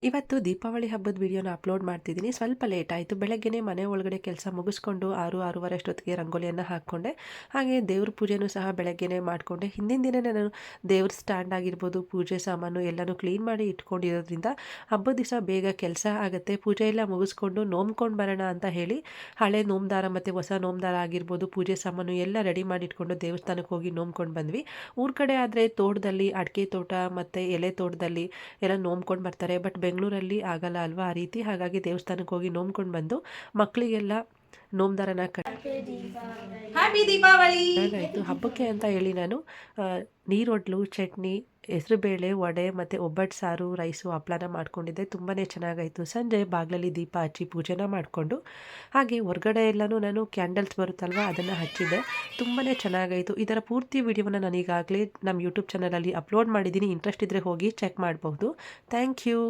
ಇವತ್ತು ದೀಪಾವಳಿ ಹಬ್ಬದ ವಿಡಿಯೋನ ಅಪ್ಲೋಡ್ ಮಾಡ್ತಿದ್ದೀನಿ. ಸ್ವಲ್ಪ ಲೇಟ್ ಆಯಿತು. ಬೆಳಗ್ಗೆನೇ ಮನೆ ಒಳಗಡೆ ಕೆಲಸ ಮುಗಿಸ್ಕೊಂಡು 6:30 ಅಷ್ಟೊತ್ತಿಗೆ ರಂಗೋಲಿಯನ್ನು ಹಾಕ್ಕೊಂಡೆ. ಹಾಗೆ ದೇವ್ರ ಪೂಜೆನೂ ಸಹ ಬೆಳಗ್ಗೆನೇ ಮಾಡಿಕೊಂಡೆ. ಹಿಂದಿನ ದಿನನೇ ನಾನು ದೇವ್ರ ಸ್ಟ್ಯಾಂಡ್ ಆಗಿರ್ಬೋದು, ಪೂಜೆ ಸಾಮಾನು ಎಲ್ಲನೂ ಕ್ಲೀನ್ ಮಾಡಿ ಇಟ್ಕೊಂಡಿರೋದ್ರಿಂದ ಹಬ್ಬದ ದಿವಸ ಬೇಗ ಕೆಲಸ ಆಗುತ್ತೆ. ಪೂಜೆ ಎಲ್ಲ ಮುಗಿಸ್ಕೊಂಡು ನೋಮ್ಕೊಂಡು ಬರೋಣ ಅಂತ ಹೇಳಿ ಹಳೆ ನೋಮ್ದಾರ ಮತ್ತು ಹೊಸ ನೋಮ್ದಾರ ಆಗಿರ್ಬೋದು, ಪೂಜೆ ಸಾಮಾನು ಎಲ್ಲ ರೆಡಿ ಮಾಡಿ ಇಟ್ಕೊಂಡು ದೇವಸ್ಥಾನಕ್ಕೆ ಹೋಗಿ ನೋಮ್ಕೊಂಡು ಬಂದ್ವಿ. ಊರ ಕಡೆ ಆದರೆ ತೋಟದಲ್ಲಿ ಅಡಿಕೆ ತೋಟ ಮತ್ತು ಎಲೆ ತೋಟದಲ್ಲಿ ಎಲ್ಲ ನೋಮ್ಕೊಂಡು ಬರ್ತಾರೆ. ಬಟ್ ಬೆಂಗಳೂರಲ್ಲಿ ಆಗಲ್ಲ ಅಲ್ವಾ ಆ ರೀತಿ. ಹಾಗಾಗಿ ದೇವಸ್ಥಾನಕ್ಕೆ ಹೋಗಿ ನೋಮ್ಕೊಂಡು ಬಂದು ಮಕ್ಕಳಿಗೆಲ್ಲ ನೋಮ್ದಾರನ ಹ್ಯಾಪಿ ದೀಪಾವಳಿ. ಆಯಿತು. ಹಬ್ಬಕ್ಕೆ ಅಂತ ಹೇಳಿ ನಾನು ನೀರೊಡ್ಲು, ಚಟ್ನಿ, ಹೆಸರುಬೇಳೆ, ವಡೆ ಮತ್ತು ಒಬ್ಬಟ್ಟು ಸಾರು, ರೈಸು, ಹಪ್ಳನ ಮಾಡ್ಕೊಂಡಿದ್ದೆ. ತುಂಬಾ ಚೆನ್ನಾಗಾಯಿತು. ಸಂಜೆ ಬಾಗಿಲಲ್ಲಿ ದೀಪ ಹಚ್ಚಿ ಪೂಜೆನ ಮಾಡಿಕೊಂಡು ಹಾಗೆ ಹೊರಗಡೆ ಎಲ್ಲನೂ ನಾನು ಕ್ಯಾಂಡಲ್ಸ್ ಬರುತ್ತಲ್ವ ಅದನ್ನು ಹಚ್ಚಿದ್ದೆ. ತುಂಬಾ ಚೆನ್ನಾಗಾಯಿತು. ಇದರ ಪೂರ್ತಿ ವಿಡಿಯೋನ ನಾನು ಈಗಾಗಲೇ ನಮ್ಮ ಯೂಟ್ಯೂಬ್ ಚಾನಲಲ್ಲಿ ಅಪ್ಲೋಡ್ ಮಾಡಿದ್ದೀನಿ. ಇಂಟ್ರೆಸ್ಟ್ ಇದ್ದರೆ ಹೋಗಿ ಚೆಕ್ ಮಾಡಬಹುದು. Thank you.